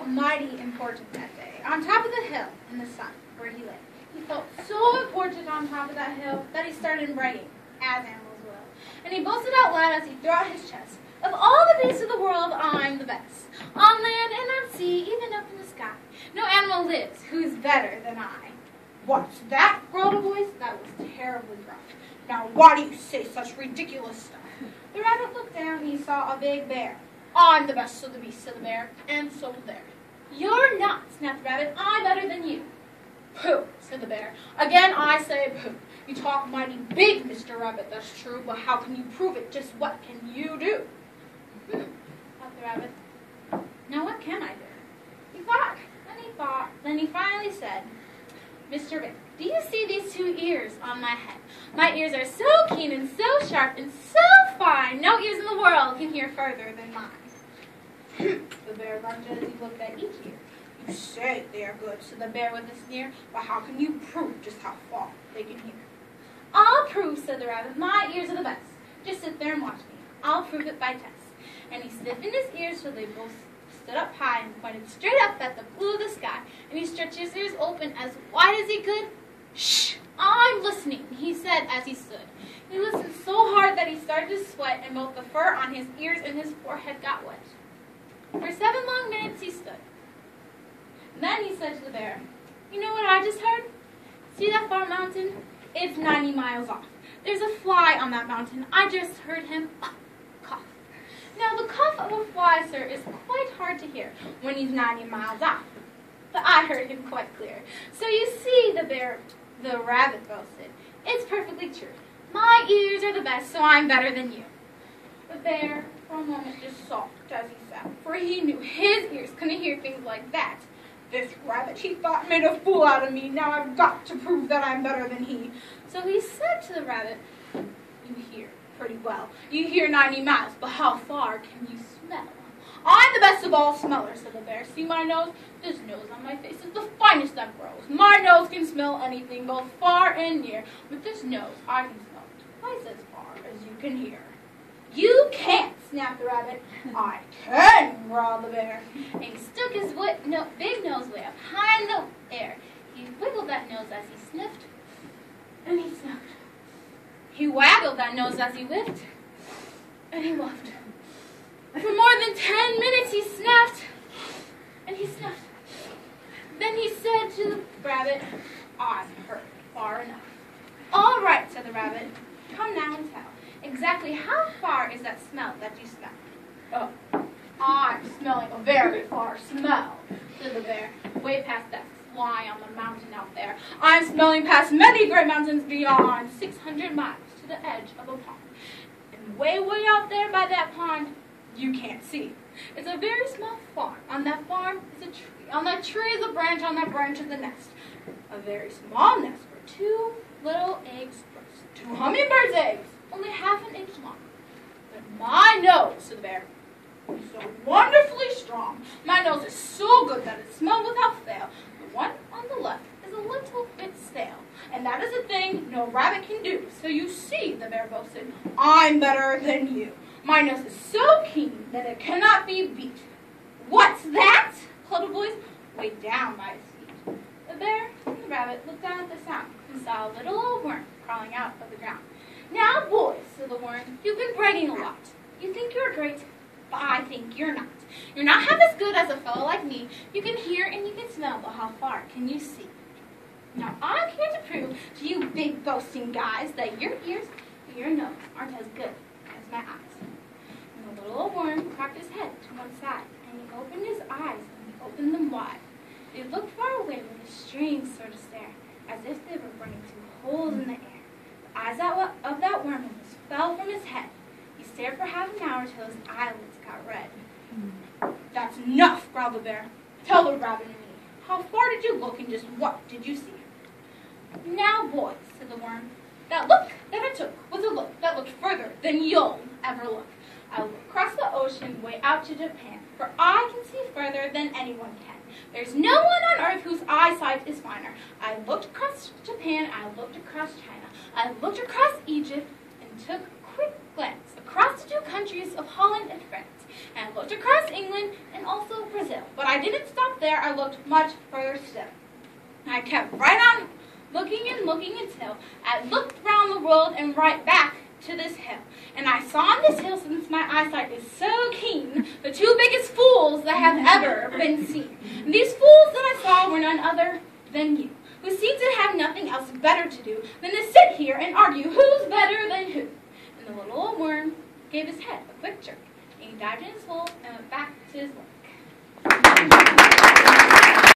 felt mighty important that day. On top of the hill in the sun where he lay. He felt so important on top of that hill that he started bragging, as animals will. And he boasted out loud as he threw out his chest. Of all the beasts of the world, I'm the best. On land and on sea, even up in the sky. No animal lives who's better than I. What's that? Growled a voice that was terribly gruff. Now why do you say such ridiculous stuff? The rabbit looked down and he saw a big bear. I'm the best of the beasts, said the bear, and so was there. You're not, snapped the rabbit. I'm better than you. Pooh, said the bear. Again I say pooh. You talk mighty big, Mr. Rabbit, that's true, but how can you prove it? Just what can you do? Thought the rabbit. Now what can I do? He thought, then he finally said, Mr. Bear, do you see these two ears on my head? My ears are so keen and so sharp and so fine, no ears in the world can hear further than mine. The bear grunted as he looked at each ear. You say they are good, said the bear with a sneer, but how can you prove just how far they can hear? I'll prove, said the rabbit, my ears are the best. Just sit there and watch me. I'll prove it by test. And he stiffened his ears so they both stood up high and pointed straight up at the blue of the sky. And he stretched his ears open as wide as he could. Shh! I'm listening, he said as he stood. He listened so hard that he started to sweat, and both the fur on his ears and his forehead got wet. For 7 long minutes he stood. And then he said to the bear, you know what I just heard? See that far mountain? It's 90 miles off. There's a fly on that mountain. I just heard him cough. Now the cough of a fly, sir, is quite hard to hear when he's 90 miles off. But I heard him quite clear. So you see, the rabbit boasted, it's perfectly true. My ears are the best, so I'm better than you. The bear, for a moment, just sulked as he sat, for he knew his ears couldn't hear things like that. This rabbit, he thought, made a fool out of me. Now I've got to prove that I'm better than he. So he said to the rabbit, you hear pretty well. You hear 90 miles, but how far can you smell? I'm the best of all smellers, said the bear. See my nose? This nose on my face is the finest that grows. My nose can smell anything, both far and near. With this nose, I can smell twice as far as you can hear. You can't, snapped the rabbit. I can, growled the bear. And he stuck his big nose way up high in the air. He wiggled that nose as he sniffed, and he snuffed. He waggled that nose as he whiffed, and he whuffed. For more than 10 minutes he snapped, and he snuffed. Then he said to the rabbit, I've heard far enough. All right, said the rabbit. Come now and tell. Exactly how far is that smell that you smell? Oh, I'm smelling a very far smell, said the bear, way past that fly on the mountain out there. I'm smelling past many great mountains beyond 600 miles to the edge of a pond. And way out there by that pond, you can't see. It's a very small farm. On that farm is a tree. On that tree is a branch. On that branch is a nest. A very small nest where 2 little eggs rest. 2 hummingbirds' eggs, only half an inch long. But my nose, said the bear, is so wonderfully strong. My nose is so good that it smells without fail. The one on the left is a little bit stale. And that is a thing no rabbit can do. So you see, the bear boasted, I'm better than you. My nose is so keen that it cannot be beat. What's that? called a voice way down by his feet. The bear and the rabbit looked down at the sound and saw a little old worm crawling out of the ground. Now, boys, said the worm, you've been bragging a lot. You think you're great, but I think you're not. You're not half as good as a fellow like me. You can hear and you can smell, but how far can you see? Now, I'm here to prove to you big boasting guys that your ears and your nose aren't as good as my eyes. And the little old worm cocked his head to one side, and he opened his eyes, and he opened them wide. They looked far away with a strange sort of stare, as if they were burning through holes in the air. The eyes of that worm almost fell from his head. He stared for half an hour till his eyelids got red. That's enough, growled the bear. Tell the rabbit and me, how far did you look and just what did you see? Now, boys, said the worm, that look that I took was a look that looked further than you'll ever look. I looked across the ocean way out to Japan, for I can see further than anyone can. There's no one on earth whose eyesight is finer. I looked across Japan, I looked across China, I looked across Egypt, and took a quick glance across the 2 countries of Holland and France, and I looked across England and also Brazil. But I didn't stop there, I looked much further still. And I kept right on looking until I looked round the world and right back to this hill. And I saw on this hill, since my eyesight is so keen, the two biggest fools that have ever been seen. And these fools that I saw were none other than you, who seem to have nothing else better to do than to sit here and argue who's better than who. And the little old worm gave his head a quick jerk, and he dived in his hole and went back to his work.